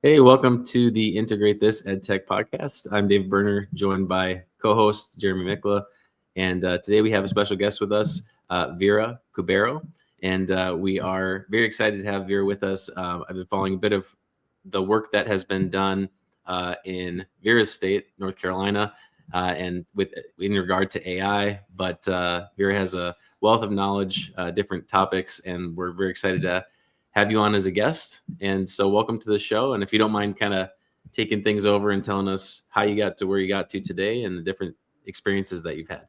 Hey, welcome to the Integrate This EdTech Podcast. I'm Dave Berner, joined by co-host Jeremy Mikla. And today we have a special guest with us, Vera Cubero. And we are very excited to have Vera with us. I've been following a bit of the work that has been done in Vera's state, North Carolina, and in regard to AI. But Vera has a wealth of knowledge, different topics, and we're very excited to have you on as a guest. And so welcome to the show. And if you don't mind kind of taking things over and telling us how you got to where you got to today and the different experiences that you've had.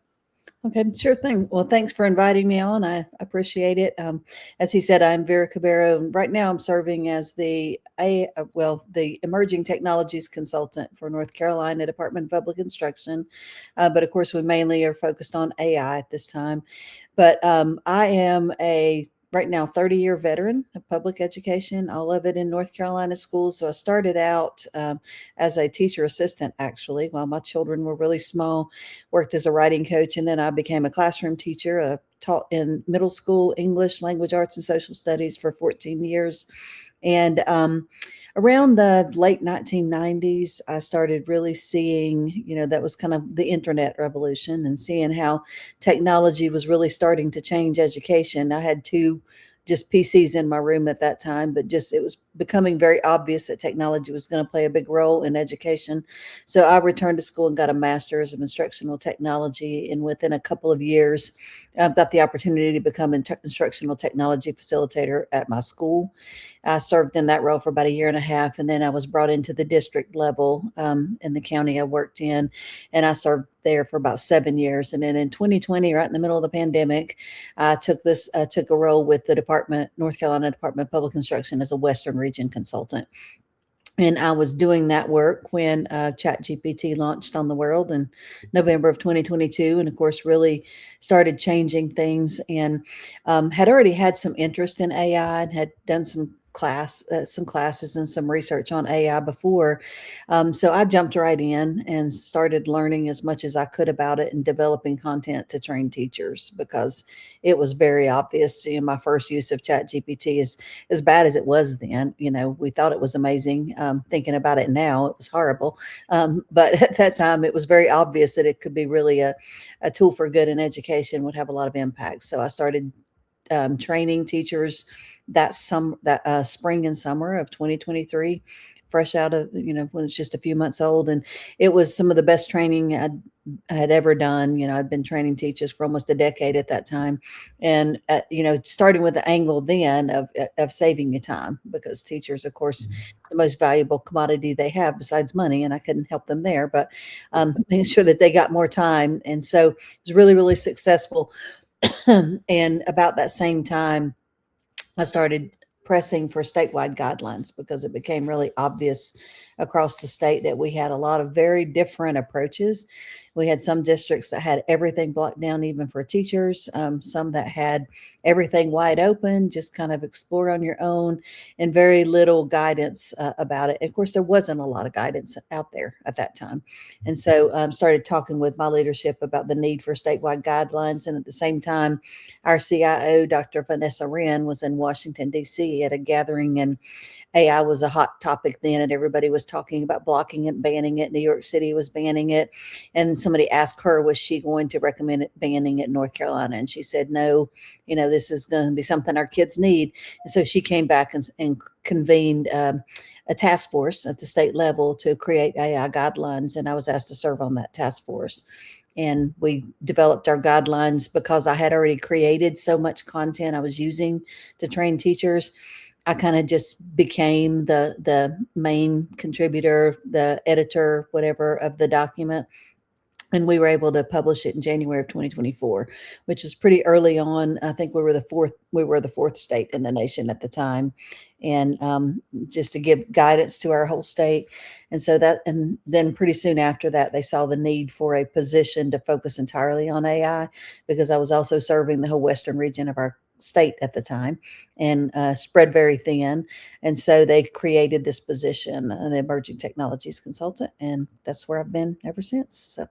Okay, sure thing. Well, thanks for inviting me on. I appreciate it. As he said, I'm Vera Cubero. Right now I'm serving as the Emerging Technologies Consultant for North Carolina Department of Public Instruction. But of course, we mainly are focused on AI at this time. But I am right now 30-year veteran of public education, all of it in North Carolina schools. So I started out as a teacher assistant, actually, while my children were really small, worked as a writing coach, and then I became a classroom teacher, taught in middle school English, language arts, and social studies for 14 years. And around the late 1990s, I started really seeing, that was kind of the internet revolution and seeing how technology was really starting to change education. I had two just PCs in my room at that time, but it was becoming very obvious that technology was going to play a big role in education. So I returned to school and got a master's of instructional technology. And within a couple of years, I've got the opportunity to become an instructional technology facilitator at my school. I served in that role for about a year and a half. And then I was brought into the district level in the county I worked in. And I served there for about 7 years. And then in 2020, right in the middle of the pandemic, I took a role with the North Carolina Department of Public Instruction as a Western Region consultant. And I was doing that work when ChatGPT launched on the world in November of 2022. And of course, really started changing things, and had already had some interest in AI and had done some classes and some research on AI before. So I jumped right in and started learning as much as I could about it and developing content to train teachers, because it was very obvious. My first use of ChatGPT is as bad as it was then. We thought it was amazing. Thinking about it now, it was horrible. But at that time, it was very obvious that it could be really a tool for good in education, would have a lot of impact. So I started training teachers that spring and summer of 2023, fresh out of, when it's just a few months old. And it was some of the best training I had ever done. I'd been training teachers for almost a decade at that time. And, starting with the angle then of saving you time, because teachers, of course, the most valuable commodity they have besides money, and I couldn't help them there, but making sure that they got more time. And so it was really, really successful. And about that same time, I started pressing for statewide guidelines, because it became really obvious across the state that we had a lot of very different approaches. We had some districts that had everything blocked down, even for teachers, some that had everything wide open, just kind of explore on your own, and very little guidance about it. And of course, there wasn't a lot of guidance out there at that time. And so started talking with my leadership about the need for statewide guidelines. And at the same time, our CIO, Dr. Vanessa Wren, was in Washington, D.C. at a gathering, and AI was a hot topic then, and everybody was talking about blocking it, banning it. New York City was banning it. And somebody asked her, was she going to recommend it, banning it in North Carolina? And she said, no, this is going to be something our kids need. And so she came back and convened a task force at the state level to create AI guidelines. And I was asked to serve on that task force. And we developed our guidelines because I had already created so much content I was using to train teachers. I kind of just became the main contributor, the editor, whatever, of the document. And we were able to publish it in January of 2024, which is pretty early on. I think we were the fourth state in the nation at the time, and just to give guidance to our whole state. And so and then pretty soon after that, they saw the need for a position to focus entirely on AI, because I was also serving the whole Western region of our state at the time, and spread very thin. And so they created this position, the Emerging Technologies Consultant, and that's where I've been ever since. So.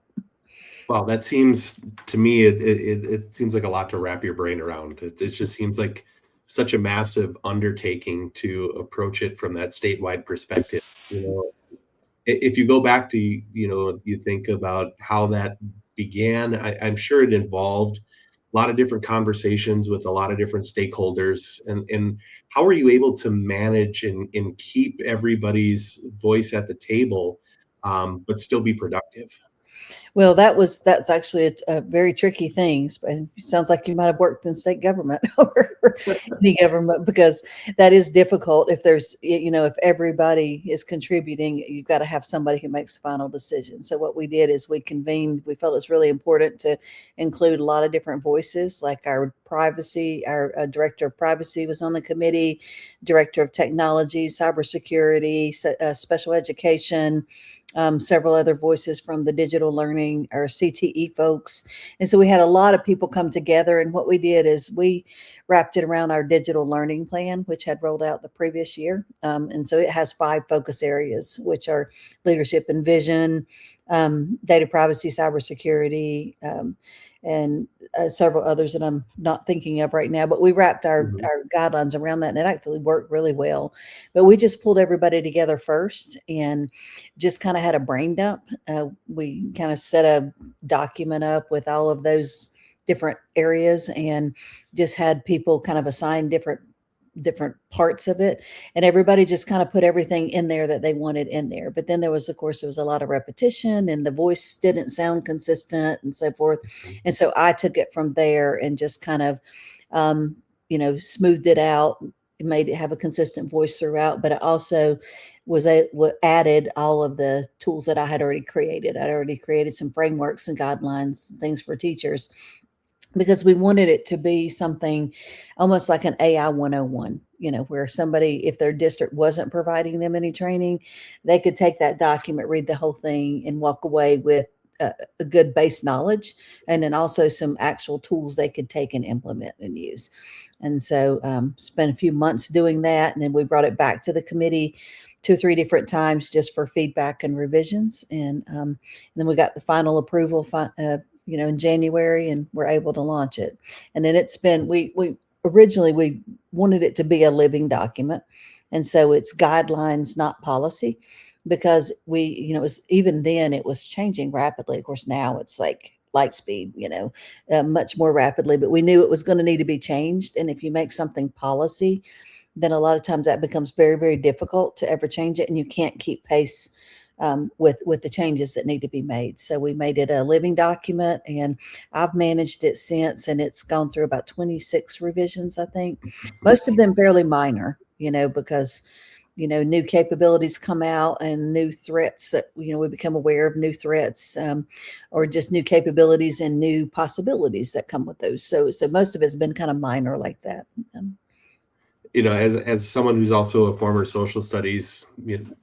Well, that seems to me, it seems like a lot to wrap your brain around. It just seems like such a massive undertaking to approach it from that statewide perspective. If you go back to, you think about how that began, I'm sure it involved a lot of different conversations with a lot of different stakeholders. And how are you able to manage and keep everybody's voice at the table, but still be productive? Well, that's actually a very tricky thing. And it sounds like you might have worked in state government or any government, because that is difficult. If there's, if everybody is contributing, you've got to have somebody who makes the final decision. So what we did is we convened. We felt it's really important to include a lot of different voices, like our director of privacy was on the committee, director of technology, cybersecurity, special education, several other voices from the digital learning or CTE folks. And so we had a lot of people come together. And what we did is we wrapped it around our digital learning plan, which had rolled out the previous year. And so it has 5 focus areas, which are leadership and vision, data privacy, cybersecurity, and several others that I'm not thinking of right now. But we wrapped our guidelines around that, and it actually worked really well. But we just pulled everybody together first and just kind of had a brain dump. We kind of set a document up with all of those different areas and just had people kind of assign different parts of it, and everybody just kind of put everything in there that they wanted in there. But then there was a lot of repetition, and the voice didn't sound consistent and so forth. And so I took it from there and just kind of smoothed it out, made it have a consistent voice throughout. But it also added all of the tools that I had already created. I'd already created some frameworks and guidelines, things for teachers, because we wanted it to be something almost like an AI 101, where somebody, if their district wasn't providing them any training, they could take that document, read the whole thing, and walk away with a good base knowledge, and then also some actual tools they could take and implement and use. And so spent a few months doing that. And then we brought it back to the committee 2 or 3 different times just for feedback and revisions. And then we got the final approval in January, and we're able to launch it. And then it's been, we originally wanted it to be a living document. And so it's guidelines, not policy, because even then it was changing rapidly. Of course, now it's like light speed, much more rapidly, but we knew it was going to need to be changed. And if you make something policy, then a lot of times that becomes very, very difficult to ever change it. And you can't keep pace with the changes that need to be made. So we made it a living document, and I've managed it since, and it's gone through about 26 revisions, I think, most of them fairly minor, because, new capabilities come out and new threats that, we become aware of new threats, or just new capabilities and new possibilities that come with those. So most of it's been kind of minor like that. As someone who's also a former social studies,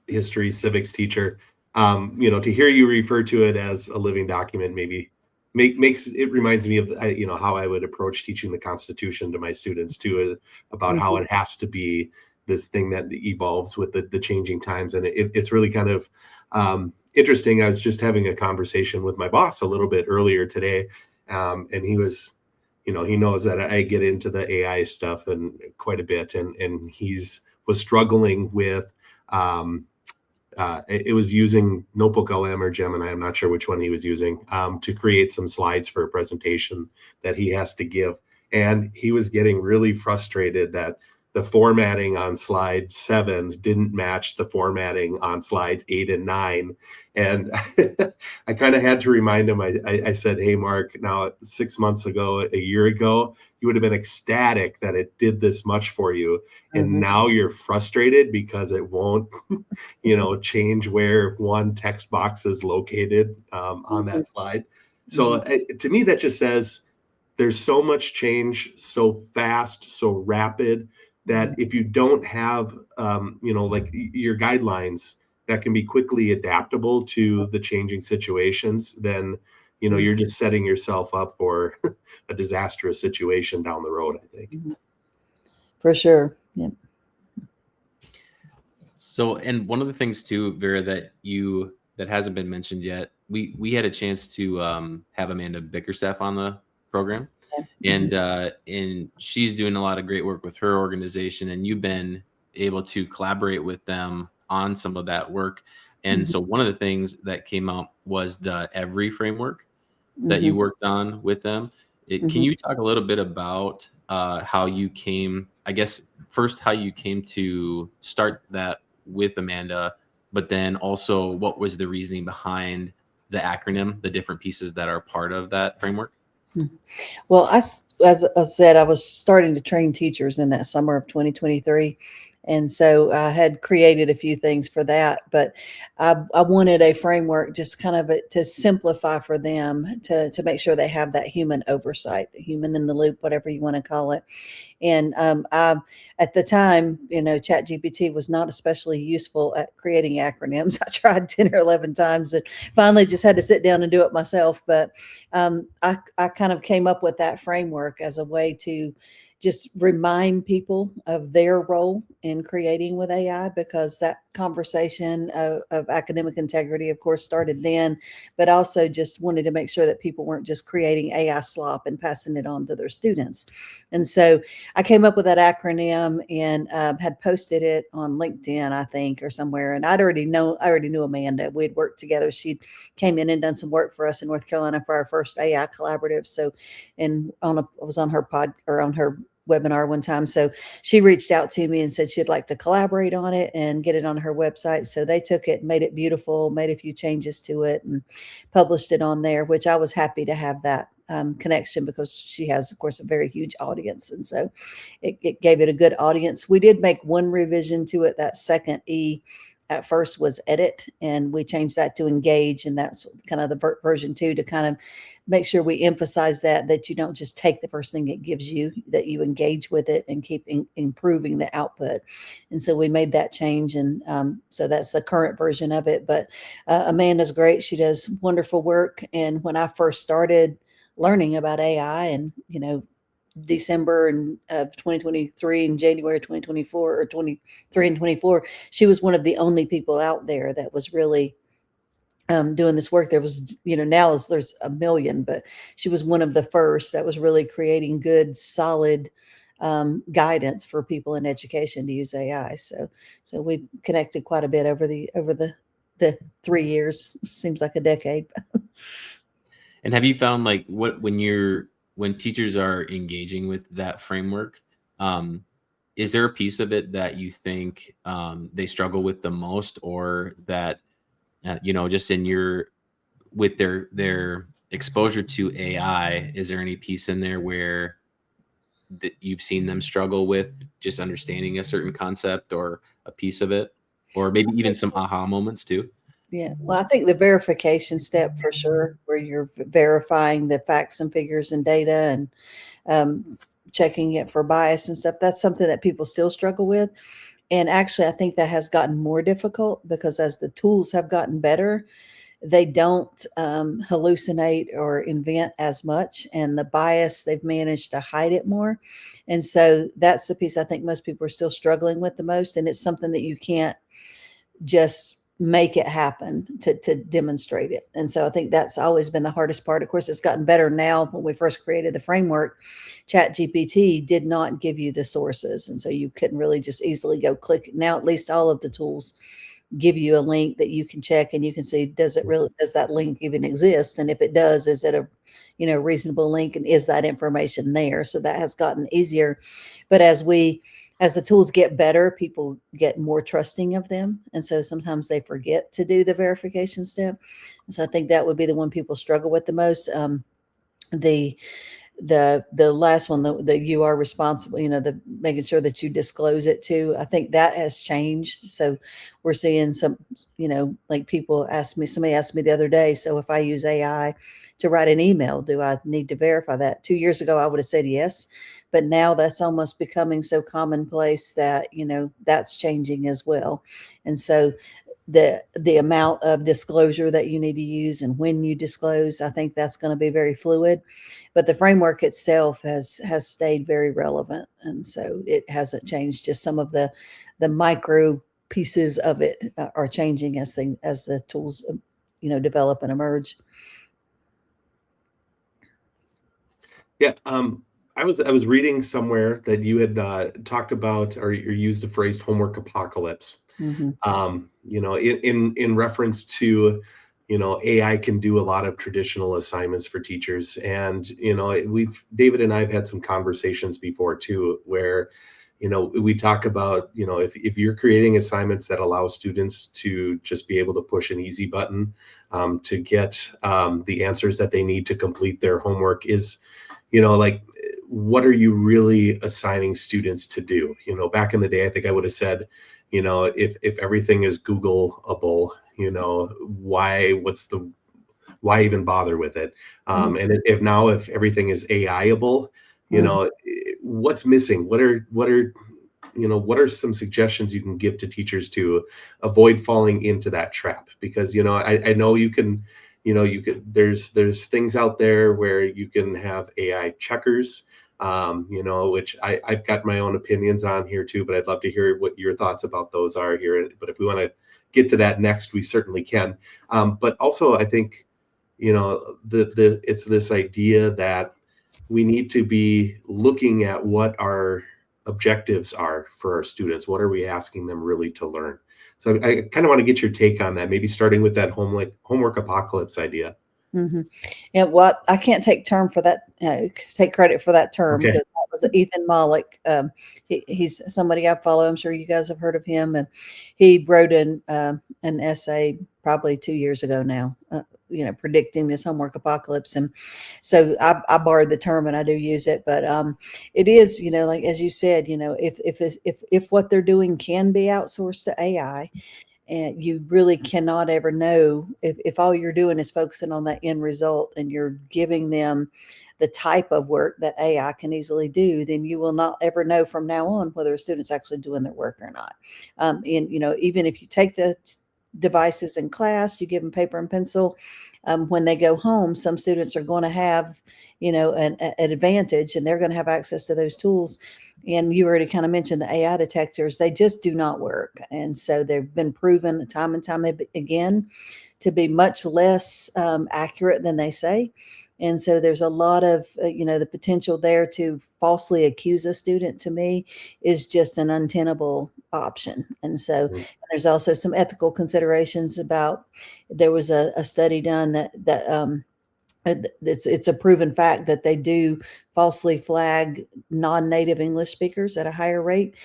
history, civics teacher, to hear you refer to it as a living document maybe makes it reminds me of how I would approach teaching the Constitution to my students too, about how it has to be this thing that evolves with the changing times. And it's really kind of interesting. I was just having a conversation with my boss a little bit earlier today, and he was, he knows that I get into the AI stuff and quite a bit, and was struggling with it was using Notebook LM or Gemini, I'm not sure which one he was using, to create some slides for a presentation that he has to give. And he was getting really frustrated that the formatting on slide 7 didn't match the formatting on slides 8 and 9. And I kind of had to remind him, I said, hey, Mark, now 6 months ago, a year ago, you would have been ecstatic that it did this much for you. And now you're frustrated because it won't, change where one text box is located on that slide. So to me, that just says there's so much change, so fast, so rapid, that if you don't have, like your guidelines that can be quickly adaptable to the changing situations, then, you're just setting yourself up for a disastrous situation down the road, I think. For sure. Yeah. So, and one of the things too, Vera, that hasn't been mentioned yet, we had a chance to have Amanda Bickerstaff on the program. and she's doing a lot of great work with her organization, and you've been able to collaborate with them on some of that work. And so one of the things that came out was the Every framework that you worked on with them. Can you talk a little bit about how you came, I guess, first how you came to start that with Amanda, but then also what was the reasoning behind the acronym, the different pieces that are part of that framework? Well, as I said, I was starting to train teachers in that summer of 2023. And so I had created a few things for that, but I wanted a framework just kind of to simplify for them to make sure they have that human oversight, the human in the loop, whatever you want to call it. And at the time, ChatGPT was not especially useful at creating acronyms. I tried 10 or 11 times and finally just had to sit down and do it myself. But I kind of came up with that framework as a way to just remind people of their role in creating with AI, because that conversation of academic integrity, of course, started then, but also just wanted to make sure that people weren't just creating AI slop and passing it on to their students. And so I came up with that acronym and had posted it on LinkedIn, I think, or somewhere. And I already knew Amanda. We'd worked together. She came in and done some work for us in North Carolina for our first AI collaborative. So, I was on her on her webinar one time. So she reached out to me and said she'd like to collaborate on it and get it on her website. So they took it, made it beautiful, made a few changes to it and published it on there, which I was happy to have that connection, because she has, of course, a very huge audience. And so it gave it a good audience. We did make one revision to it. That second E at first was edit, and we changed that to engage. And that's kind of the version 2 to kind of make sure we emphasize that you don't just take the first thing it gives you, that you engage with it and keep improving the output. And so we made that change. And so that's the current version of it. But Amanda's great. She does wonderful work. And when I first started learning about AI and, December of 2023 and January 2024 or 23 and 24, she was one of the only people out there that was really doing this work. There was, now there's a million, but she was one of the first that was really creating good, solid guidance for people in education to use AI. So we connected quite a bit over the 3 years. Seems like a decade. And have you found when teachers are engaging with that framework, is there a piece of it that you think they struggle with the most, or that, just with their exposure to AI, is there any piece in there where that you've seen them struggle with just understanding a certain concept or a piece of it, or maybe even some aha moments too? Yeah, well, I think the verification step for sure, where you're verifying the facts and figures and data and checking it for bias and stuff, that's something that people still struggle with. And actually, I think that has gotten more difficult, because as the tools have gotten better, they don't hallucinate or invent as much. And the bias, they've managed to hide it more. And so that's the piece I think most people are still struggling with the most. And it's something that you can't just make it happen to demonstrate it. And so I think that's always been the hardest part. Of course, it's gotten better now. When we first created the framework, ChatGPT did not give you the sources. And so you couldn't really just easily go click. Now, at least all of the tools give you a link that you can check, and you can see, does that link even exist? And if it does, is it a reasonable link, and is that information there? So that has gotten easier. But as the tools get better, people get more trusting of them. And so sometimes they forget to do the verification step. And so I think that would be the one people struggle with the most. The last one, that you are responsible, the making sure that you disclose it too. I think that has changed. So we're seeing some, like somebody asked me the other day, so if I use AI to write an email, do I need to verify that? 2 years ago, I would have said yes. But now that's almost becoming so commonplace that, that's changing as well. And so the amount of disclosure that you need to use and when you disclose, I think that's going to be very fluid. But the framework itself has stayed very relevant. And so it hasn't changed. Just some of the micro pieces of it are changing as the tools, develop and emerge. Yeah. I was reading somewhere that you had talked about or used the phrase homework apocalypse. Hmm. In reference to, AI can do a lot of traditional assignments for teachers. And, David and I have had some conversations before too, where, we talk about, if you're creating assignments that allow students to just be able to push an easy button to get the answers that they need to complete their homework is, like, what are you really assigning students to do? Back in the day, I think I would have said, if everything is Googleable, why even bother with it? And if everything is AIable, what's missing? What are some suggestions you can give to teachers to avoid falling into that trap? Because, I know there's things out there where you can have AI checkers, which I've got my own opinions on here too, but I'd love to hear what your thoughts about those are here. But if we want to get to that next, we certainly can. But also, I think, it's this idea that we need to be looking at what our objectives are for our students. What are we asking them really to learn? So I kind of want to get your take on that, maybe starting with that homework apocalypse idea. Mm-hmm. And what I can't take take credit for that term, Okay. because that was Ethan Mollick. He's somebody I follow. I'm sure you guys have heard of him, and he wrote an essay probably 2 years ago now, predicting this homework apocalypse. And so I borrowed the term and I do use it, but it is, like, as you said, if what they're doing can be outsourced to AI, and you really cannot ever know if all you're doing is focusing on that end result and you're giving them the type of work that AI can easily do, then you will not ever know from now on whether a student's actually doing their work or not. And, even if you take the devices in class, you give them paper and pencil, when they go home, some students are going to have, an advantage, and they're going to have access to those tools. And you already kind of mentioned the AI detectors. They just do not work. And so they've been proven time and time again to be much less accurate than they say. And so there's a lot of, the potential there to falsely accuse a student, to me, is just an untenable option. And so there's also some ethical considerations about, there was a study done that it's a proven fact that they do falsely flag non-native English speakers at a higher rate.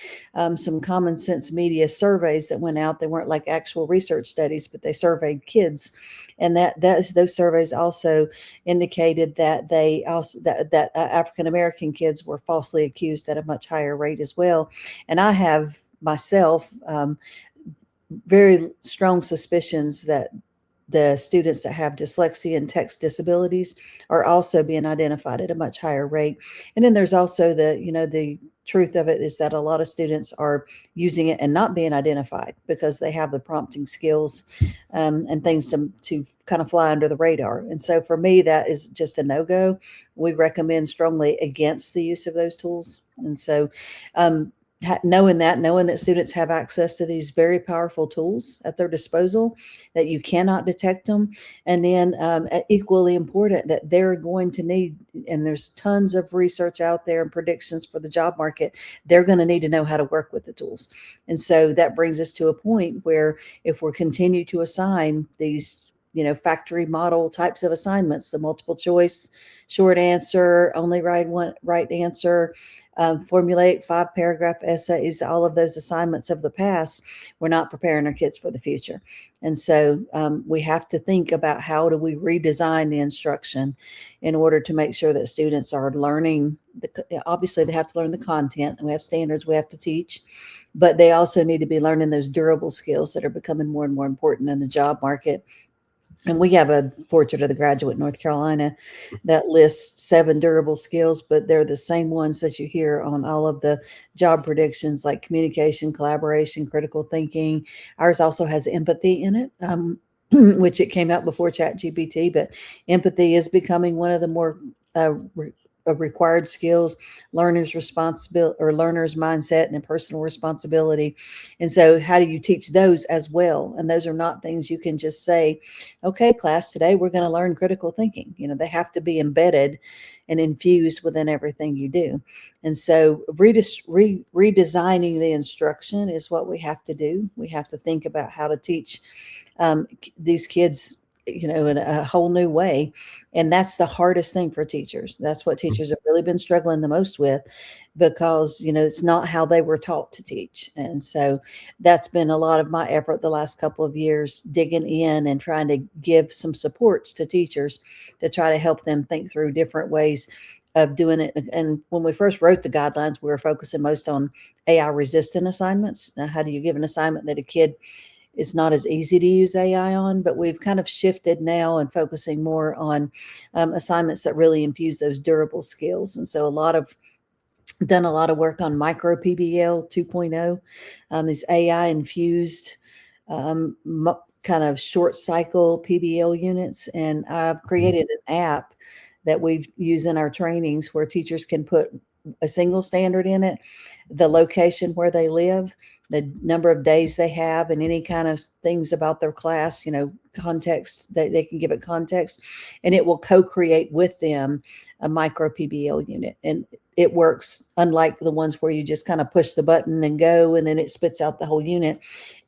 Some common sense media surveys that went out, they weren't like actual research studies, but they surveyed kids. And those surveys also indicated that that African-American kids were falsely accused at a much higher rate as well. And I have myself very strong suspicions that the students that have dyslexia and text disabilities are also being identified at a much higher rate. And then there's also the truth of it is that a lot of students are using it and not being identified because they have the prompting skills and things to kind of fly under the radar. And so for me, that is just a no-go. We recommend strongly against the use of those tools. And so knowing that students have access to these very powerful tools at their disposal, that you cannot detect them. And then equally important, that they're going to need, and there's tons of research out there and predictions for the job market, they're going to need to know how to work with the tools. And so that brings us to a point where if we continue to assign these factory model types of assignments, the multiple choice, short answer, only write one right answer, formulate 5-paragraph essays, all of those assignments of the past, we're not preparing our kids for the future. And so we have to think about, how do we redesign the instruction in order to make sure that students are learning. Obviously, they have to learn the content, and we have standards we have to teach, but they also need to be learning those durable skills that are becoming more and more important in the job market. And we have a portrait of the graduate in North Carolina that lists 7 durable skills, but they're the same ones that you hear on all of the job predictions, like communication, collaboration, critical thinking. Ours also has empathy in it, which it came out before ChatGPT, but empathy is becoming one of the more required skills, learner's responsibility or learner's mindset and personal responsibility. And so how do you teach those as well? And those are not things you can just say, okay, class, today we're going to learn critical thinking. They have to be embedded and infused within everything you do. And so redesigning the instruction is what we have to do. We have to think about how to teach these kids in a whole new way. And that's the hardest thing for teachers. That's what teachers have really been struggling the most with, because, it's not how they were taught to teach. And so that's been a lot of my effort the last couple of years, digging in and trying to give some supports to teachers to try to help them think through different ways of doing it. And when we first wrote the guidelines, we were focusing most on AI resistant assignments. Now, how do you give an assignment that a kid it's not as easy to use AI on, but we've kind of shifted now and focusing more on assignments that really infuse those durable skills. And so done a lot of work on micro PBL 2.0, these AI infused kind of short cycle PBL units. And I've created an app that we've used in our trainings where teachers can put a single standard in it, the location where they live, the number of days they have, and any kind of things about their class, context, that they can give it context, and it will co-create with them a micro PBL unit. And it works unlike the ones where you just kind of push the button and go, and then it spits out the whole unit.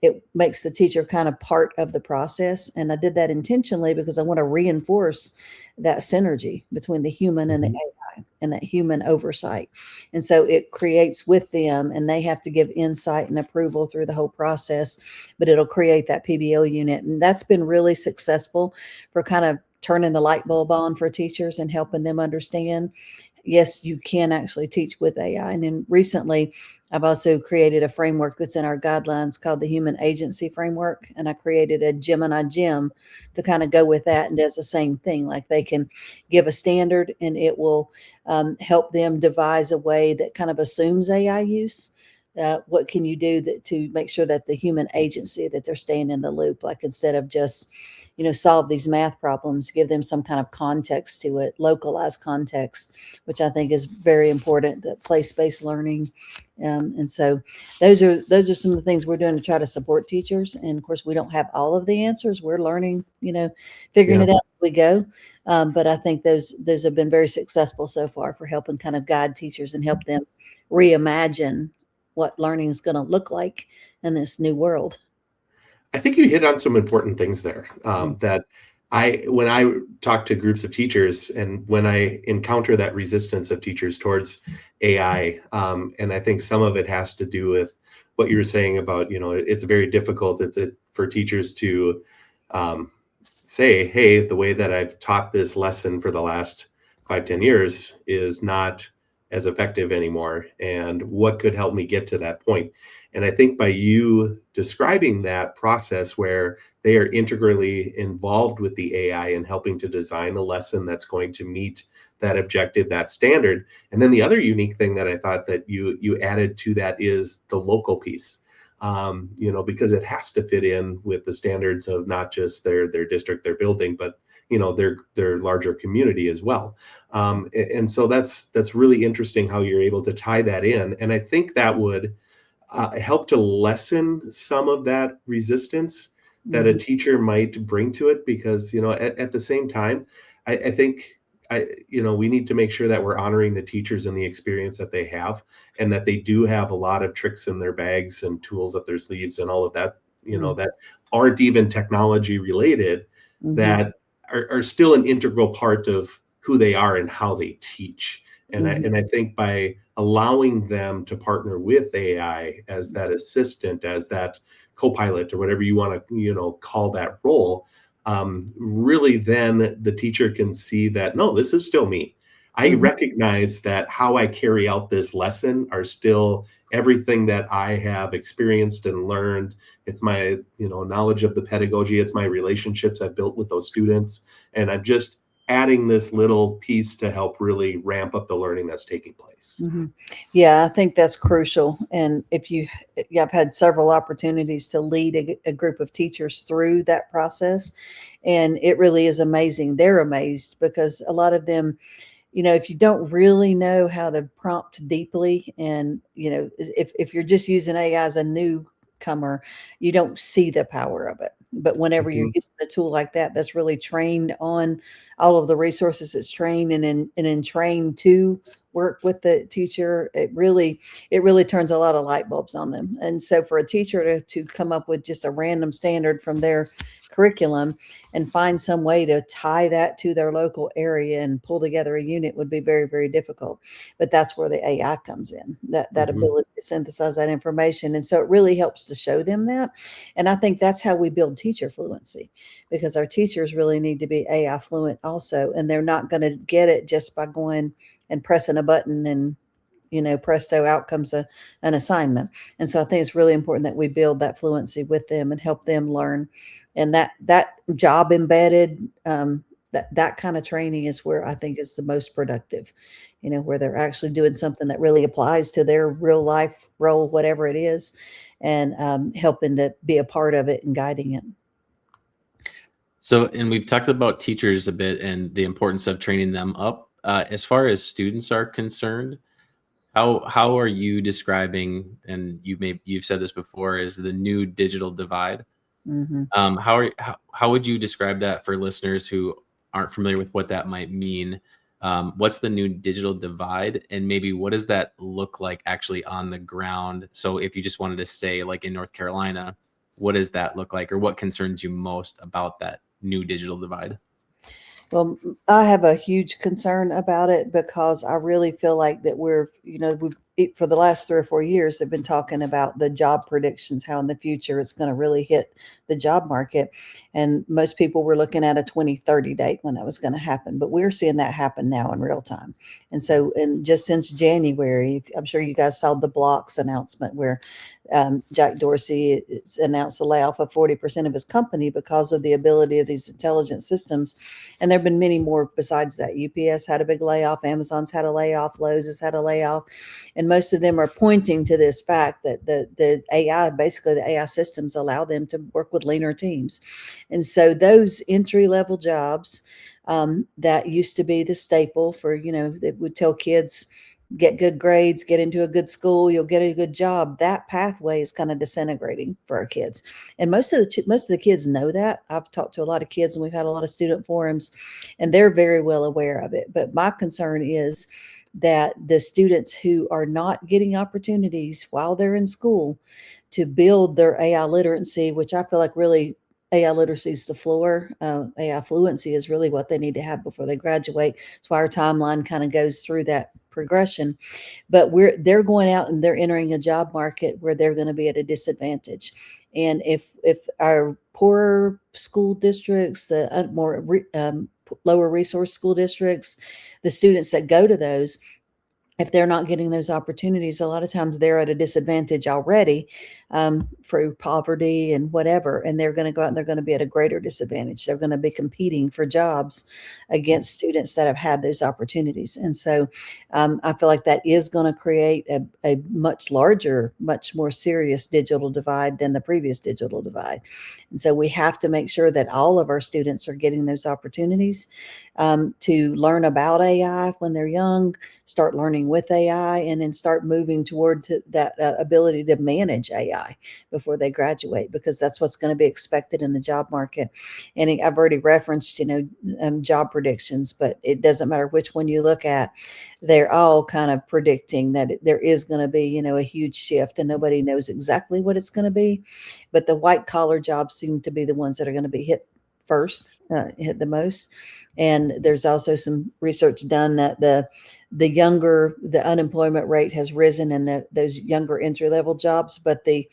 It makes the teacher kind of part of the process. And I did that intentionally because I want to reinforce that synergy between the human and the AI and that human oversight. And so it creates with them, and they have to give insight and approval through the whole process, but it'll create that PBL unit. And that's been really successful for kind of turning the light bulb on for teachers and helping them understand, yes, you can actually teach with AI. And then recently, I've also created a framework that's in our guidelines called the Human Agency Framework. And I created a Gemini gem to kind of go with that and does the same thing. Like they can give a standard and it will help them devise a way that kind of assumes AI use. What can you do to make sure that the human agency, that they're staying in the loop, like instead of just, solve these math problems, give them some kind of context to it, localized context, which I think is very important, that place-based learning. And so those are some of the things we're doing to try to support teachers. And of course, we don't have all of the answers. We're learning, figuring it out as we go. But I think those have been very successful so far for helping kind of guide teachers and help them reimagine what learning is going to look like in this new world. I think you hit on some important things there that when I talk to groups of teachers and when I encounter that resistance of teachers towards AI, and I think some of it has to do with what you were saying about, it's very difficult for teachers to say, hey, the way that I've taught this lesson for the last 5-10 years is not as effective anymore. And what could help me get to that point? And I think by you describing that process where they are integrally involved with the AI and helping to design a lesson that's going to meet that objective, that standard. And then the other unique thing that I thought that you added to that is the local piece, because it has to fit in with the standards of not just their district, their building, but their larger community as well. And so that's really interesting how you're able to tie that in. And I think that would help to lessen some of that resistance that a teacher might bring to it, because, at the same time, I think, we need to make sure that we're honoring the teachers and the experience that they have, and that they do have a lot of tricks in their bags and tools up their sleeves and all of that, that aren't even technology related, that are still an integral part of who they are and how they teach. And I think by allowing them to partner with AI as that assistant, as that co-pilot, or whatever you want to, call that role, really then the teacher can see that, no, this is still me. I recognize that how I carry out this lesson are still everything that I have experienced and learned. It's my, knowledge of the pedagogy. It's my relationships I've built with those students. And I'm just adding this little piece to help really ramp up the learning that's taking place. Yeah, I think that's crucial. And I've had several opportunities to lead a group of teachers through that process. And it really is amazing. They're amazed because a lot of them, if you don't really know how to prompt deeply, and, if you're just using AI as a newcomer, you don't see the power of it. But whenever you're using a tool like that, that's really trained on all of the resources it's trained and trained to work with the teacher, it really turns a lot of light bulbs on them. And so for a teacher to come up with just a random standard from their curriculum and find some way to tie that to their local area and pull together a unit would be very, very difficult. But that's where the AI comes in, that ability to synthesize that information. And so it really helps to show them that. And I think that's how we build teacher fluency, because our teachers really need to be AI fluent also. And they're not going to get it just by going and pressing a button and, presto, out comes an assignment. And so I think it's really important that we build that fluency with them and help them learn. And that job embedded, that kind of training is where I think is the most productive, where they're actually doing something that really applies to their real life role, whatever it is, and helping to be a part of it and guiding it. So, and we've talked about teachers a bit and the importance of training them up. As far as students are concerned, how are you describing, and you've said this before, is the new digital divide? How would you describe that for listeners who aren't familiar with what that might mean? What's the new digital divide, and maybe what does that look like actually on the ground? So if you just wanted to say, like in North Carolina, what does that look like, or what concerns you most about that new digital divide? Well, I have a huge concern about it, because I really feel like that we've for the last 3 or 4 years, they've been talking about the job predictions, how in the future it's going to really hit the job market. And most people were looking at a 2030 date when that was going to happen, but we're seeing that happen now in real time. And so, and just since January, I'm sure you guys saw the Blocks announcement where Jack Dorsey announced the layoff of 40% of his company because of the ability of these intelligent systems. And there have been many more besides that. UPS had a big layoff. Amazon's had a layoff. Lowe's has had a layoff. And most of them are pointing to this fact that the AI systems allow them to work with leaner teams. And so those entry-level jobs that used to be the staple for, that would tell kids, get good grades, get into a good school, you'll get a good job. That pathway is kind of disintegrating for our kids. And most of the kids know that. I've talked to a lot of kids, and we've had a lot of student forums, and they're very well aware of it. But my concern is that the students who are not getting opportunities while they're in school to build their AI literacy, which I feel like really AI literacy is the floor. AI fluency is really what they need to have before they graduate. That's why our timeline kind of goes through that progression. But they're going out and they're entering a job market where they're going to be at a disadvantage. And if our poorer school districts, the more lower resource school districts, the students that go to those, if they're not getting those opportunities, a lot of times they're at a disadvantage already through poverty and whatever. And they're going to go out and they're going to be at a greater disadvantage. They're going to be competing for jobs against students that have had those opportunities. And so I feel like that is going to create a much larger, much more serious digital divide than the previous digital divide. And so we have to make sure that all of our students are getting those opportunities to learn about AI when they're young, start learning with AI, and then start moving toward that ability to manage AI before they graduate, because that's what's going to be expected in the job market. And I've already referenced, job predictions, but it doesn't matter which one you look at. They're all kind of predicting that there is going to be, a huge shift, and nobody knows exactly what it's going to be. But the white collar jobs seem to be the ones that are going to be hit first, hit the most. And there's also some research done that the unemployment rate has risen in those younger entry-level jobs, but the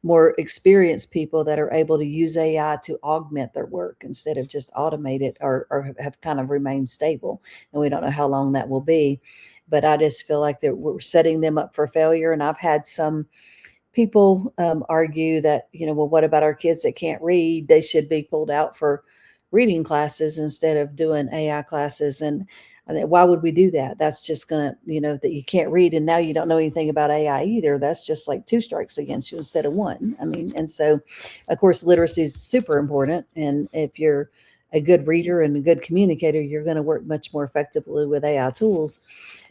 more experienced people that are able to use AI to augment their work instead of just automate it or have kind of remained stable. And we don't know how long that will be, but I just feel like that we're setting them up for failure. And I've had some people argue that, well, what about our kids that can't read? They should be pulled out for reading classes instead of doing AI classes. And why would we do that? That's just going to, that you can't read and now you don't know anything about AI either. That's just like 2 strikes against you instead of 1. And so, of course, literacy is super important. And if you're a good reader and a good communicator, you're going to work much more effectively with AI tools.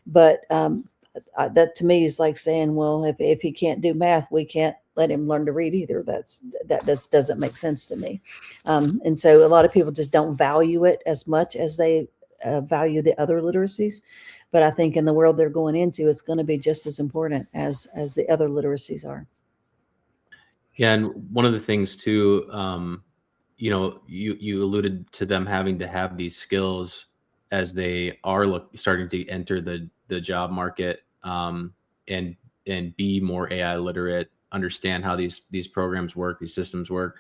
But that to me is like saying, well, if he can't do math, we can't let him learn to read either. That doesn't make sense to me. And so a lot of people just don't value it as much as they value the other literacies. But I think in the world they're going into, it's going to be just as important as the other literacies are. Yeah, and one of the things too, you alluded to them having to have these skills as they are starting to enter the job market, and be more AI literate, understand how these programs work, these systems work,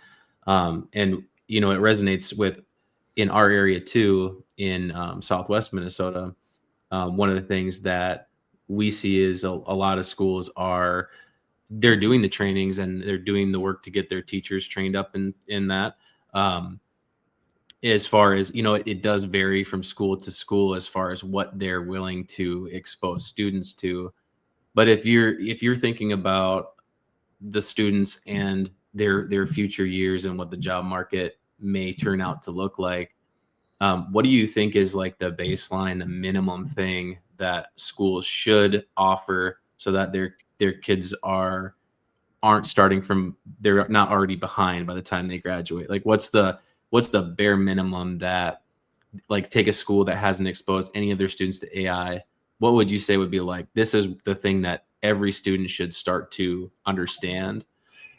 and it resonates with in our area too, in Southwest Minnesota. One of the things that we see is a lot of schools they're doing the trainings and they're doing the work to get their teachers trained up in that. As far as, it does vary from school to school as far as what they're willing to expose students to. But if you're thinking about the students and their future years and what the job market may turn out to look like, what do you think is like the baseline, the minimum thing that schools should offer so that their kids aren't starting from, they're not already behind by the time they graduate? Like what's the bare minimum that, like, take a school that hasn't exposed any of their students to AI, what would you say would be like, this is the thing that every student should start to understand?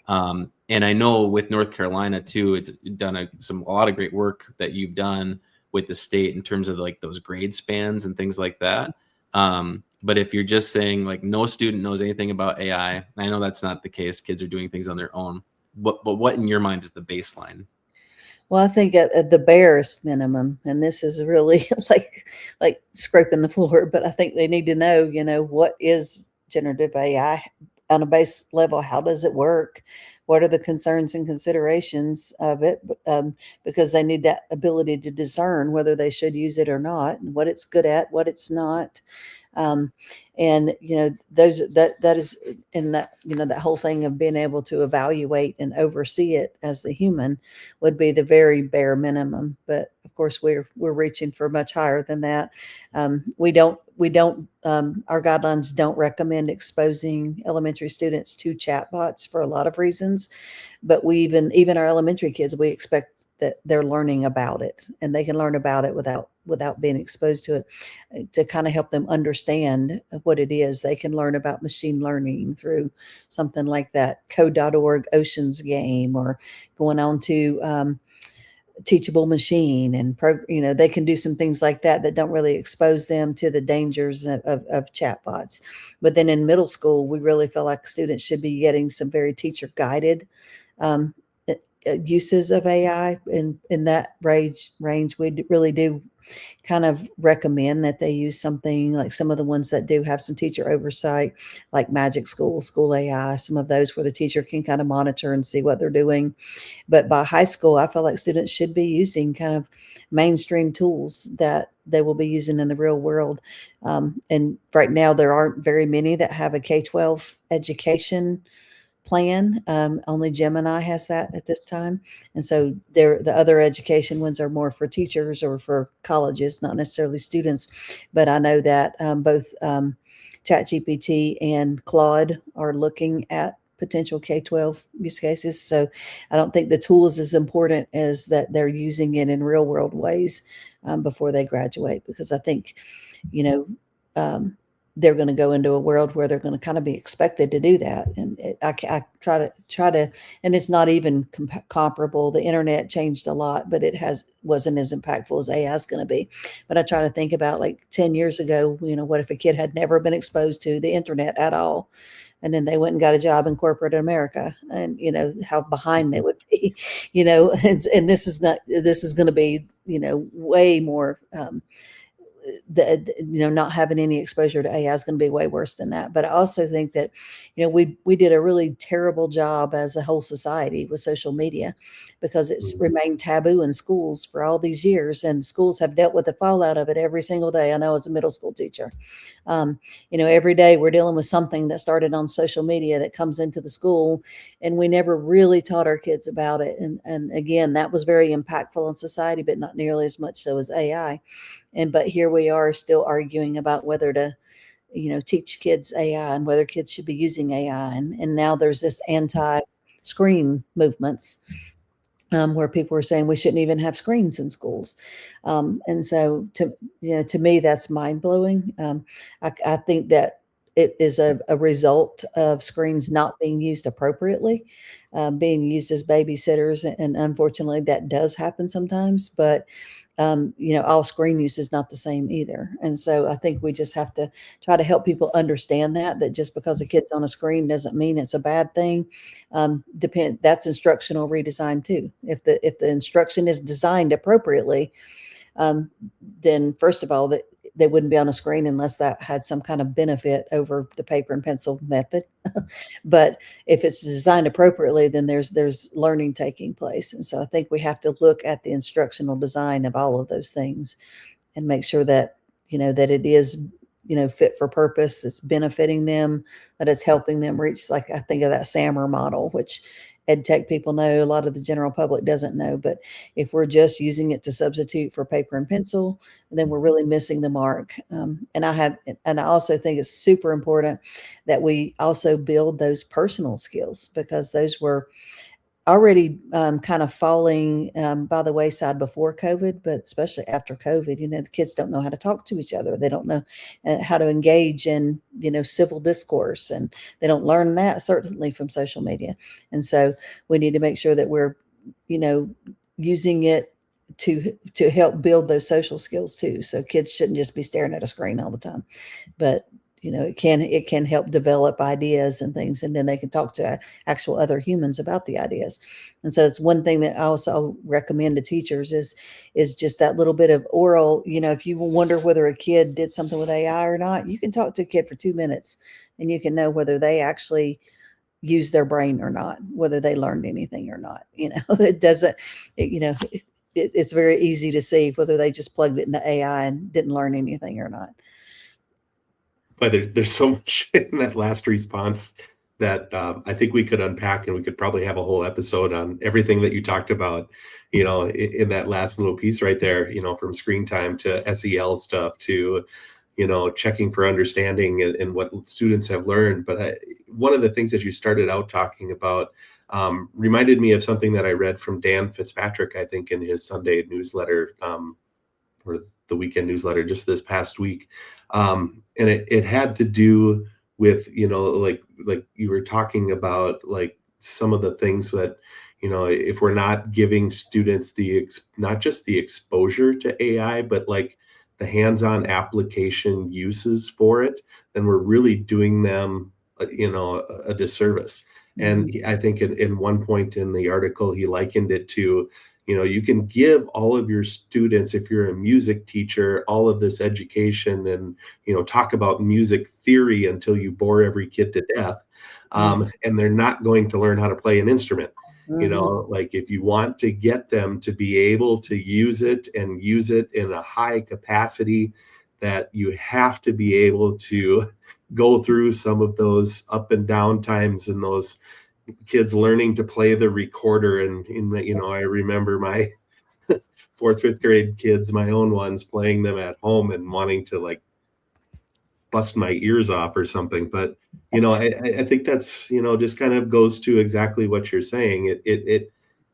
And I know with North Carolina too, it's done a lot of great work that you've done with the state in terms of like those grade spans and things like that. But if you're just saying like no student knows anything about AI, I know that's not the case. Kids are doing things on their own. But what in your mind is the baseline? Well, I think at the barest minimum, and this is really like scraping the floor, but I think they need to know, what is generative AI on a base level? How does it work? What are the concerns and considerations of it? Because they need that ability to discern whether they should use it or not, and what it's good at, what it's not. And that is in that, that whole thing of being able to evaluate and oversee it as the human would be the very bare minimum. But of course we're reaching for much higher than that. We don't our guidelines don't recommend exposing elementary students to chatbots for a lot of reasons, but we even our elementary kids, we expect that they're learning about it, and they can learn about it without being exposed to it, to kind of help them understand what it is. They can learn about machine learning through something like that code.org Oceans game, or going on to Teachable Machine, and they can do some things like that don't really expose them to the dangers of chatbots. But then in middle school, we really feel like students should be getting some very teacher guided uses of AI. In that range, we really do kind of recommend that they use something like some of the ones that do have some teacher oversight, like Magic School, School AI, some of those where the teacher can kind of monitor and see what they're doing. But by high school, I feel like students should be using kind of mainstream tools that they will be using in the real world. And right now, there aren't very many that have a K-12 education plan. Only Gemini has that at this time. And so the other education ones are more for teachers or for colleges, not necessarily students. But I know that both ChatGPT and Claude are looking at potential K-12 use cases. So I don't think the tool is as important as that they're using it in real world ways before they graduate, because I think, they're going to go into a world where they're going to kind of be expected to do that. And I try to, and it's not even comparable. The internet changed a lot, but it wasn't as impactful as AI is going to be. But I try to think about like 10 years ago, what if a kid had never been exposed to the internet at all? And then they went and got a job in corporate America, and how behind they would be, and this is going to be, way more, not having any exposure to AI is going to be way worse than that. But I also think that, we did a really terrible job as a whole society with social media, because it's remained taboo in schools for all these years, and schools have dealt with the fallout of it every single day. I know, as a middle school teacher, every day we're dealing with something that started on social media that comes into the school, and we never really taught our kids about it. And again, that was very impactful in society, but not nearly as much so as AI. But here we are still arguing about whether to, teach kids AI and whether kids should be using AI. And now there's this anti-screen movements, where people are saying we shouldn't even have screens in schools. And so to me, that's mind blowing. I think that it is a result of screens not being used appropriately, being used as babysitters. And unfortunately that does happen sometimes, but all screen use is not the same either. And so I think we just have to try to help people understand that just because a kid's on a screen doesn't mean it's a bad thing. That's instructional redesign too. If the instruction is designed appropriately, then first of all, they wouldn't be on a screen unless that had some kind of benefit over the paper and pencil method. But if it's designed appropriately, then there's learning taking place. And so I think we have to look at the instructional design of all of those things and make sure that, that it is, fit for purpose, it's benefiting them, that it's helping them reach, like I think of that SAMR model, which EdTech people know, a lot of the general public doesn't know. But if we're just using it to substitute for paper and pencil, then we're really missing the mark. And I also think it's super important that we also build those personal skills, because those were already kind of falling by the wayside before COVID, but especially after COVID, the kids don't know how to talk to each other. They don't know how to engage in, civil discourse, and they don't learn that certainly from social media. And so we need to make sure that we're, using it to help build those social skills too. So kids shouldn't just be staring at a screen all the time, but it can help develop ideas and things, and then they can talk to actual other humans about the ideas. And so it's one thing that I also recommend to teachers is just that little bit of oral, if you wonder whether a kid did something with AI or not, you can talk to a kid for 2 minutes and you can know whether they actually use their brain or not, whether they learned anything or not. It doesn't, it's very easy to see whether they just plugged it into AI and didn't learn anything or not. But there's so much in that last response that I think we could unpack, and we could probably have a whole episode on everything that you talked about, in that last little piece right there, from screen time to SEL stuff to, checking for understanding and what students have learned. But one of the things that you started out talking about reminded me of something that I read from Dan Fitzpatrick, I think, in his Sunday newsletter, or the weekend newsletter just this past week. And it had to do with, like you were talking about, like some of the things that, if we're not giving students not just the exposure to AI, but like the hands-on application uses for it, then we're really doing them, a disservice. And I think in one point in the article, he likened it to, you can give all of your students, if you're a music teacher, all of this education and, talk about music theory until you bore every kid to death. And they're not going to learn how to play an instrument. Like if you want to get them to be able to use it and use it in a high capacity, that you have to be able to go through some of those up and down times and those kids learning to play the recorder. And I remember my 4th, 5th grade kids, my own ones, playing them at home and wanting to like bust my ears off or something. But I think that's just kind of goes to exactly what you're saying. It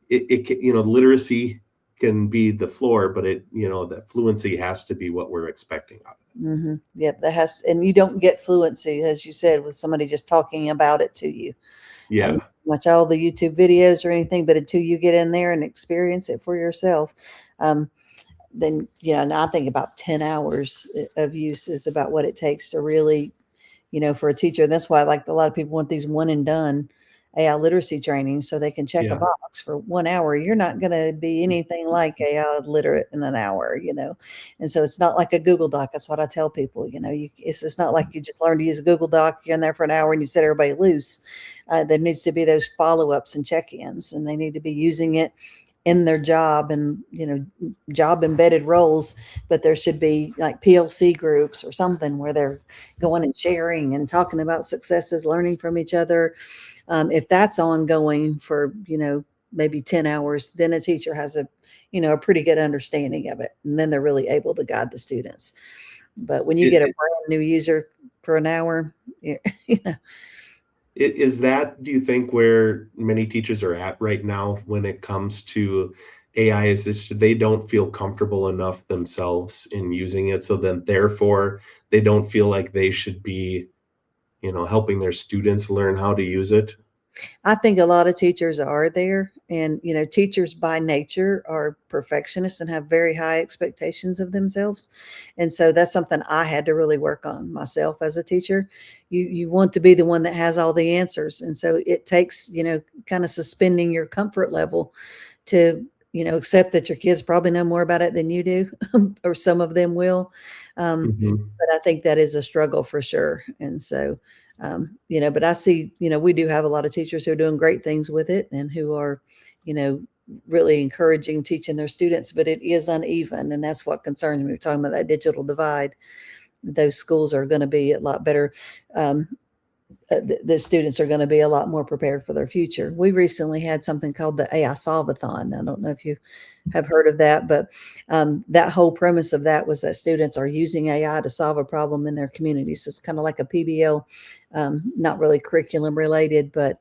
literacy can be the floor, but that fluency has to be what we're expecting out of it. Mm-hmm. Yep, and you don't get fluency, as you said, with somebody just talking about it to you. Yeah. Watch all the YouTube videos or anything, but until you get in there and experience it for yourself, then, now I think about 10 hours of use is about what it takes to really, for a teacher. And that's why, like, a lot of people want these one and done AI literacy training so they can check a Yeah. box for 1 hour. You're not going to be anything like AI literate in an hour, And so it's not like a Google Doc. That's what I tell people, it's not like you just learn to use a Google Doc, you're in there for an hour and you set everybody loose. There needs to be those follow-ups and check-ins, and they need to be using it in their job and, job embedded roles, but there should be like PLC groups or something where they're going and sharing and talking about successes, learning from each other. If that's ongoing for, maybe 10 hours, then a teacher has a pretty good understanding of it. And then they're really able to guide the students. But when you get a brand new user for an hour, Is that, do you think, where many teachers are at right now when it comes to AI? Is this, they don't feel comfortable enough themselves in using it, so then therefore they don't feel like they should be, helping their students learn how to use it? I think a lot of teachers are there, and teachers by nature are perfectionists and have very high expectations of themselves. And so that's something I had to really work on myself as a teacher. You want to be the one that has all the answers. And so it takes, kind of suspending your comfort level to, accept that your kids probably know more about it than you do, or some of them will. But I think that is a struggle for sure. And so, but I see, we do have a lot of teachers who are doing great things with it and who are, really encouraging teaching their students, but it is uneven. And that's what concerns me. We're talking about that digital divide. Those schools are going to be a lot better. The students are going to be a lot more prepared for their future. We recently had something called the AI Solve-a-thon. I don't know if you have heard of that, but that whole premise of that was that students are using AI to solve a problem in their community. So it's kind of like a PBL, not really curriculum related, but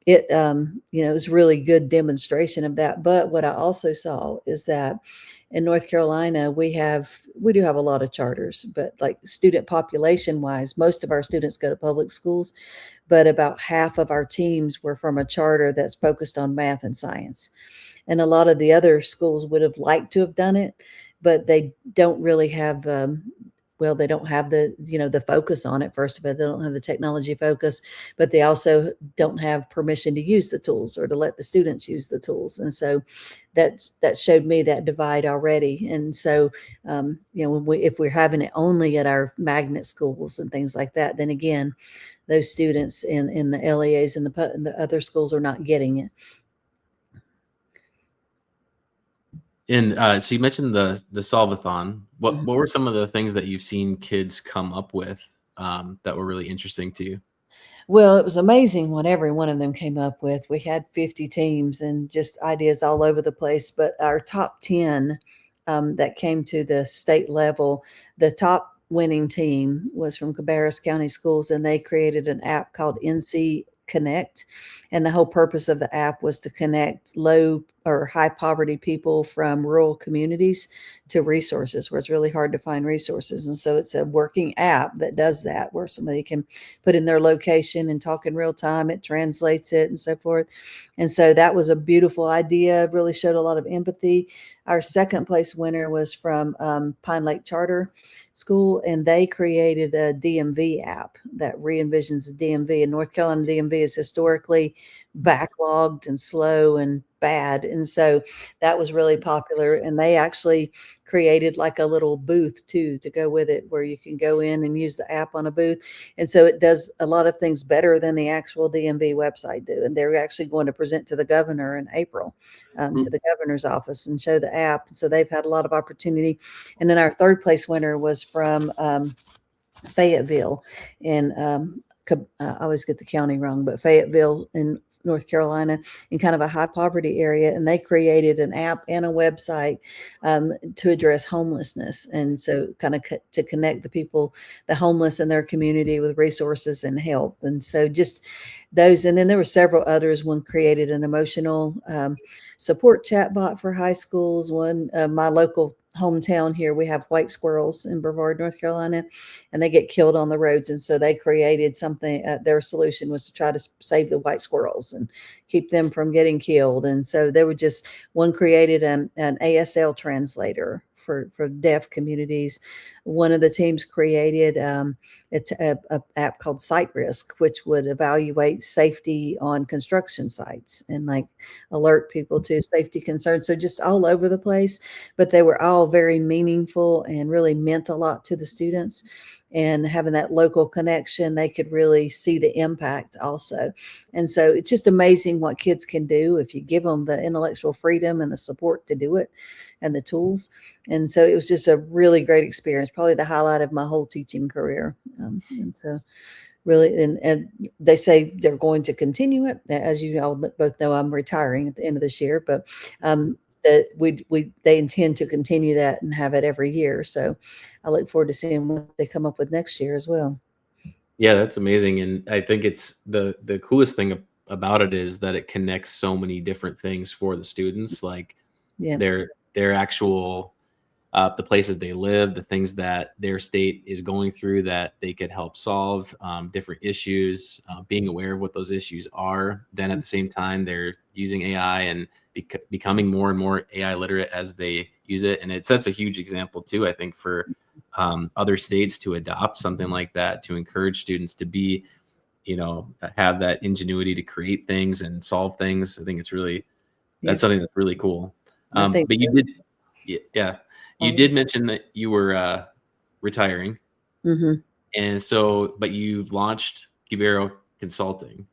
it, it was really good demonstration of that. But what I also saw is that in North Carolina, we do have a lot of charters, but like student population wise, most of our students go to public schools, but about half of our teams were from a charter that's focused on math and science. And a lot of the other schools would have liked to have done it, but they don't really have, they don't have the focus on it. First of all, they don't have the technology focus, but they also don't have permission to use the tools or to let the students use the tools. And so that showed me that divide already. And so, if we're having it only at our magnet schools and things like that, then again, those students in the LEAs and the other schools are not getting it. And so you mentioned the solve-a-thon. What were some of the things that you've seen kids come up with that were really interesting to you? Well, it was amazing what every one of them came up with. We had 50 teams and just ideas all over the place. But our top 10 that came to the state level, the top winning team was from Cabarrus County Schools, and they created an app called NC Connect. And the whole purpose of the app was to connect low or high poverty people from rural communities to resources where it's really hard to find resources. And so it's a working app that does that, where somebody can put in their location and talk in real time. It translates it and so forth. And so that was a beautiful idea, really showed a lot of empathy. Our second place winner was from Pine Lake Charter School, and they created a DMV app that re-envisions the DMV. And North Carolina DMV is historically backlogged and slow and bad. And so that was really popular. And they actually created like a little booth too to go with it, where you can go in and use the app on a booth. And so it does a lot of things better than the actual DMV website do. And they're actually going to present to the governor in April, to the governor's office, and show the app. So they've had a lot of opportunity. And then our third place winner was from Fayetteville. And I always get the county wrong, but Fayetteville in North Carolina, in kind of a high poverty area. And they created an app and a website to address homelessness. And so kind of to connect the people, the homeless in their community, with resources and help. And so just those. And then there were several others. One created an emotional support chatbot for high schools. One, my local hometown here, we have white squirrels in Brevard, North Carolina, and they get killed on the roads. And so they created something, their solution was to try to save the white squirrels and keep them from getting killed. And so they were just, one created an ASL translator for deaf communities. one of the teams created it's a app called Site Risk, which would evaluate safety on construction sites and like alert people to safety concerns. So just all over the place, but they were all very meaningful and really meant a lot to the students. And having that local connection, they could really see the impact also. And so it's just amazing what kids can do if you give them the intellectual freedom and the support to do it and the tools. And so it was just a really great experience, probably the highlight of my whole teaching career. And so really, and they say they're going to continue it. As you all both know, I'm retiring at the end of this year, but that they intend to continue that and have it every year. So I look forward to seeing what they come up with next year as well. Yeah, that's amazing. And I think it's the coolest thing about it is that it connects so many different things for the students, like their actual the places they live, the things that their state is going through that they could help solve, different issues, being aware of what those issues are. Then at the same time, they're using AI and becoming more and more AI literate as they use it. And it sets a huge example too, I think, for other states to adopt something like that, to encourage students to be, have that ingenuity to create things and solve things. I think it's really, that's something that's really cool. But you did, you did mention that you were retiring. Mm-hmm. And so, but you've launched Cubero Consulting.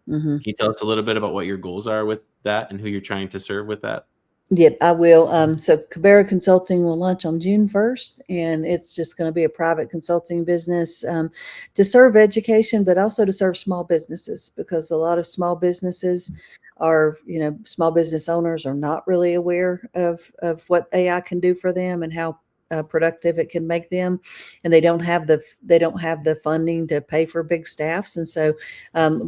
Mm-hmm. Can you tell us a little bit about what your goals are with that and who you're trying to serve with that? Yep, I will. So Cubero Consulting will launch on June 1st, and it's just going to be a private consulting business to serve education, but also to serve small businesses, because a lot of small businesses are, small business owners are not really aware of what AI can do for them and how productive it can make them, and they don't have the funding to pay for big staffs. And so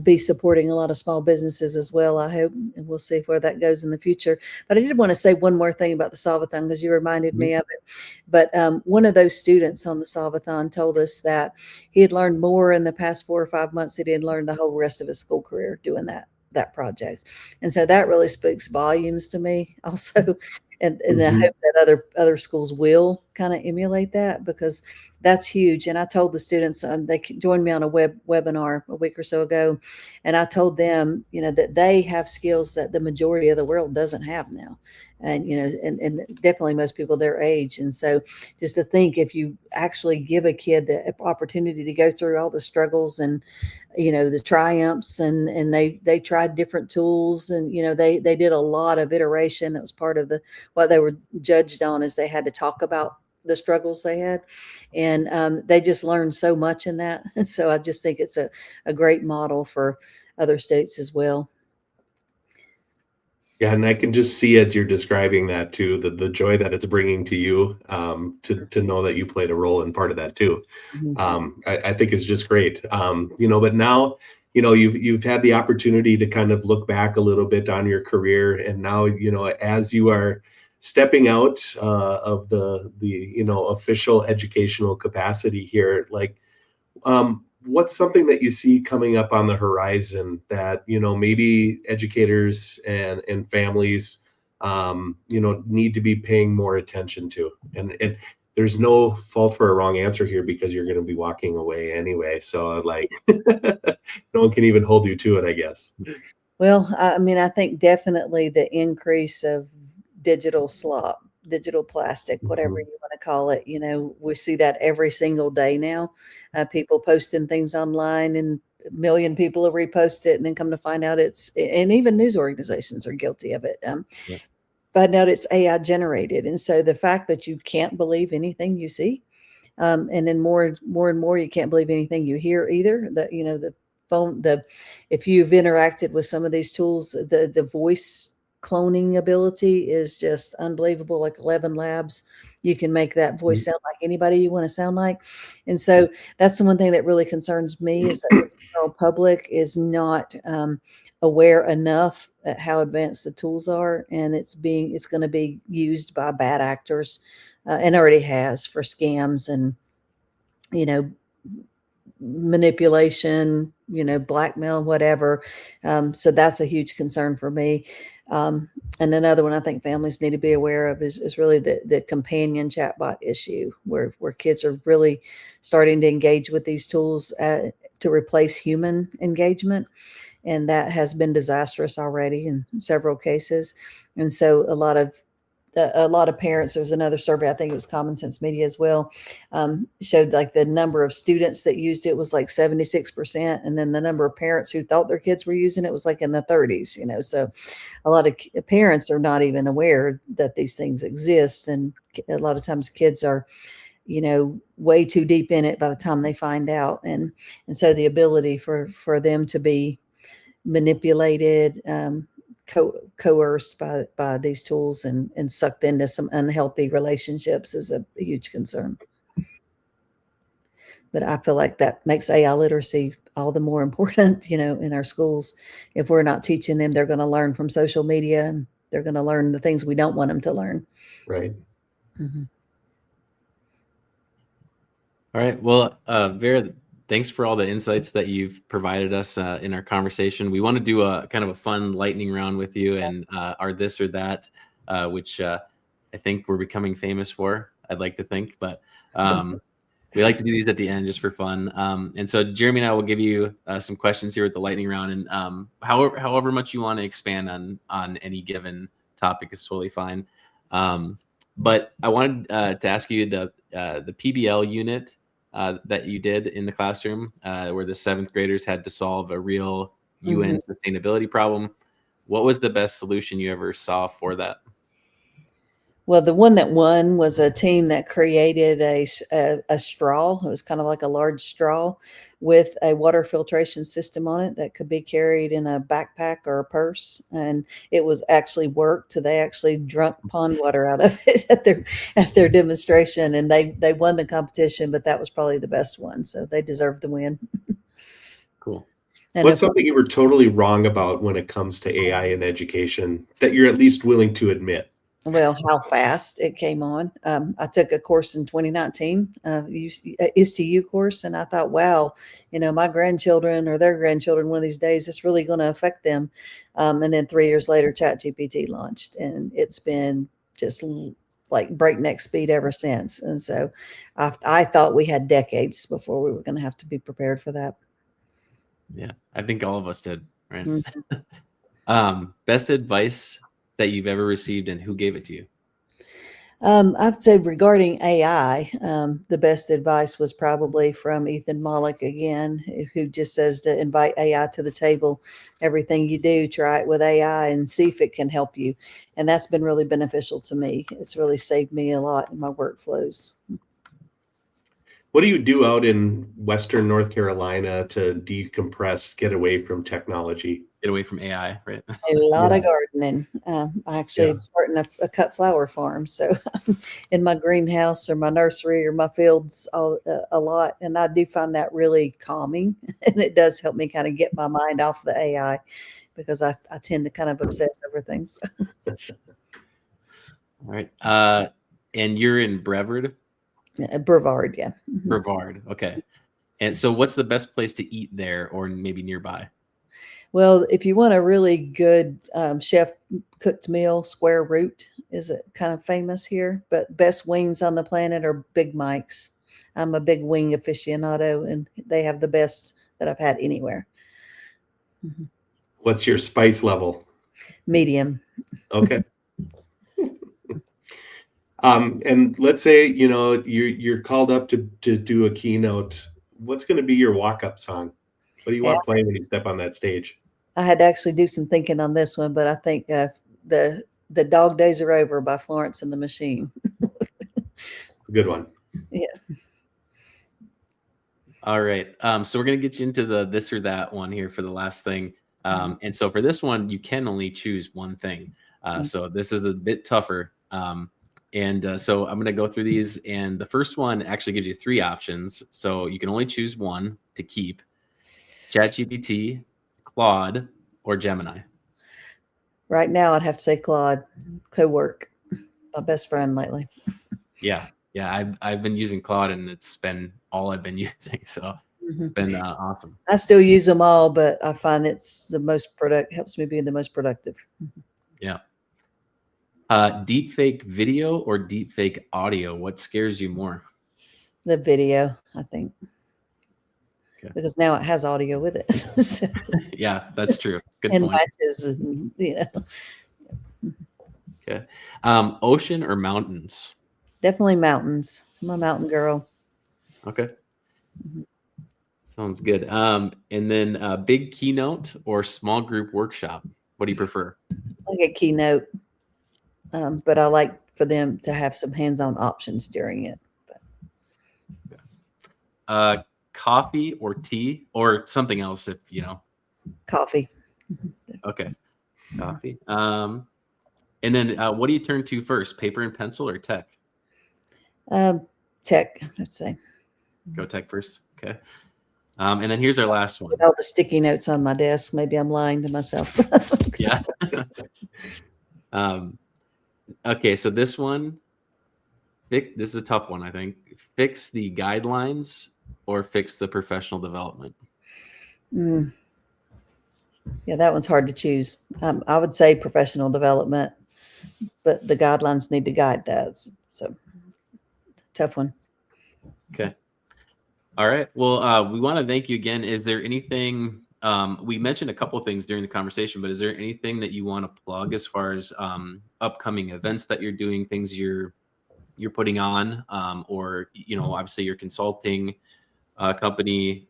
be supporting a lot of small businesses as well, I hope, and we'll see where that goes in the future. But I did want to say one more thing about the Solvathon, because you reminded me of it. But one of those students on the Solvathon told us that he had learned more in the past 4 or 5 months than he had learned the whole rest of his school career doing that project. And so that really speaks volumes to me also. And I hope that other schools will kind of emulate that, because that's huge. And I told the students, they joined me on a webinar a week or so ago, and I told them, that they have skills that the majority of the world doesn't have now. And, and definitely most people their age. And so just to think, if you actually give a kid the opportunity to go through all the struggles and, the triumphs, and they tried different tools, and, they did a lot of iteration. It was part of what they were judged on, is they had to talk about the struggles they had, and they just learned so much in that. And so I just think it's a great model for other states as well. Yeah, and I can just see, as you're describing that too, the joy that it's bringing to you, to know that you played a role in part of that too. I think it's just great. But now, you've had the opportunity to kind of look back a little bit on your career, and now, as you are stepping out of the official educational capacity here, like, what's something that you see coming up on the horizon that, maybe educators and families, need to be paying more attention to? And there's no fault for a wrong answer here, because you're going to be walking away anyway. So like, no one can even hold you to it, I guess. Well, I think definitely the increase of digital slop, digital plastic, whatever you want to call it. We see that every single day now. People posting things online, and a million people will repost it, and then come to find out and even news organizations are guilty of it. Find out it's AI generated. And so the fact that you can't believe anything you see, and then more and more, you can't believe anything you hear either. The phone, if you've interacted with some of these tools, the voice cloning ability is just unbelievable. Like 11 Labs, you can make that voice sound like anybody you want to sound like. And so that's the one thing that really concerns me, is that the general public is not aware enough at how advanced the tools are, and it's going to be used by bad actors, and already has, for scams and manipulation, blackmail, whatever. So that's a huge concern for me. And another one I think families need to be aware of is really the companion chatbot issue, where kids are really starting to engage with these tools to replace human engagement. And that has been disastrous already in several cases. And so a lot of parents, there was another survey, I think it was Common Sense Media as well, showed like the number of students that used it was like 76%. And then the number of parents who thought their kids were using it was like in the 30s, so a lot of parents are not even aware that these things exist. And a lot of times kids are, way too deep in it by the time they find out. And so the ability for them to be manipulated, coerced by these tools and sucked into some unhealthy relationships is a huge concern. But I feel like that makes AI literacy all the more important, in our schools. If we're not teaching them, they're going to learn from social media, and they're going to learn the things we don't want them to learn. Right. Mm-hmm. All right. Well, Vera, thanks for all the insights that you've provided us in our conversation. We want to do a kind of a fun lightning round with you and our this or that, which I think we're becoming famous for, I'd like to think. But we like to do these at the end just for fun. And so Jeremy and I will give you some questions here with the lightning round. And however much you want to expand on any given topic is totally fine. But I wanted to ask you the PBL unit that you did in the classroom, where the 7th graders had to solve a real UN sustainability problem. What was the best solution you ever saw for that? Well, the one that won was a team that created a straw. It was kind of like a large straw with a water filtration system on it that could be carried in a backpack or a purse. And it was actually worked. They actually drunk pond water out of it at their demonstration. And they won the competition, but that was probably the best one. So they deserved the win. Cool. And what's something you were totally wrong about when it comes to AI in education that you're at least willing to admit? Well, how fast it came on. I took a course in 2019, ISTU course, and I thought, wow, my grandchildren or their grandchildren, one of these days, it's really going to affect them. And then 3 years later, ChatGPT launched, and it's been just like breakneck speed ever since. And so I thought we had decades before we were going to have to be prepared for that. Yeah, I think all of us did, right? Mm-hmm. Best advice that you've ever received, and who gave it to you? I'd say regarding AI, the best advice was probably from Ethan Mollick again, who just says to invite AI to the table. Everything you do, try it with AI and see if it can help you. And that's been really beneficial to me. It's really saved me a lot in my workflows. What do you do out in Western North Carolina to decompress, get away from technology? Get away from AI, right? A lot of gardening. I actually am starting a cut flower farm. So in my greenhouse or my nursery or my fields a lot. And I do find that really calming. And it does help me kind of get my mind off the AI, because I tend to kind of obsess over things. All right. And you're in Brevard? Brevard, yeah. Brevard, okay. And so what's the best place to eat there, or maybe nearby? Well, if you want a really good chef cooked meal, Square Root is kind of famous here, but best wings on the planet are Big Mike's. I'm a big wing aficionado, and they have the best that I've had anywhere. Mm-hmm. What's your spice level? Medium. Okay. And let's say, you're called up to do a keynote. What's going to be your walk-up song? What do you want playing when you step on that stage? I had to actually do some thinking on this one, but I think the Dog Days Are Over by Florence and the Machine. Good one. Yeah. All right. So we're going to get you into the this or that one here for the last thing. And so for this one, you can only choose one thing. So this is a bit tougher. So I'm going to go through these, and the first one actually gives you 3 options. So you can only choose one to keep: ChatGPT, Claude, or Gemini. Right now, I'd have to say Claude. Co-work, my best friend lately. Yeah. I've been using Claude, and it's been all I've been using. So it's been awesome. I still use them all, but I find it's the most helps me be the most productive. Yeah. Deepfake video or deepfake audio? What scares you more? The video, I think. Okay. Because now it has audio with it. So, Yeah, that's true. Good and point. matches, and, Okay. Ocean or mountains? definitely mountains. I'm a mountain girl. Okay. Mhm. Sounds good. And then big keynote or small group workshop? What do you prefer? Like a keynote, but I like for them to have some hands-on options during it. Coffee or tea or something else if you know. Coffee. Okay. Coffee. And then what do you turn to first, paper and pencil or tech? Tech, I'd say. Go tech first. Okay. And then here's our last one. With all the sticky notes on my desk, maybe I'm lying to myself. Yeah. Okay, so this one, this is a tough one, I think. Fix the guidelines or fix the professional development? Mm. Yeah, that one's hard to choose. I would say professional development, but the guidelines need to guide that. So tough one. Okay. All right. Well, we want to thank you again. Is there anything, we mentioned a couple of things during the conversation, but is there anything that you want to plug as far as upcoming events that you're doing, things you're putting on, or, obviously your consulting company,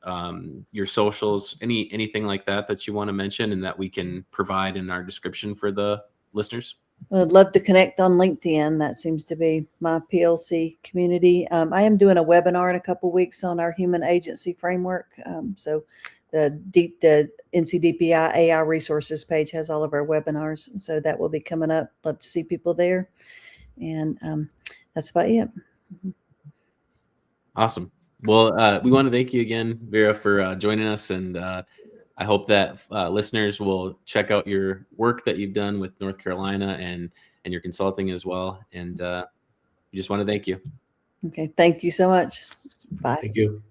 your socials, anything like that you want to mention and that we can provide in our description for the listeners? Well, I'd love to connect on LinkedIn. That seems to be my PLC community. I am doing a webinar in a couple weeks on our human agency framework. So the NCDPI AI resources page has all of our webinars. So that will be coming up. Love to see people there. And that's about it. Awesome. Well, we want to thank you again, Vera, for joining us. And I hope that listeners will check out your work that you've done with North Carolina and your consulting as well. And we just want to thank you. Okay. Thank you so much. Bye. Thank you.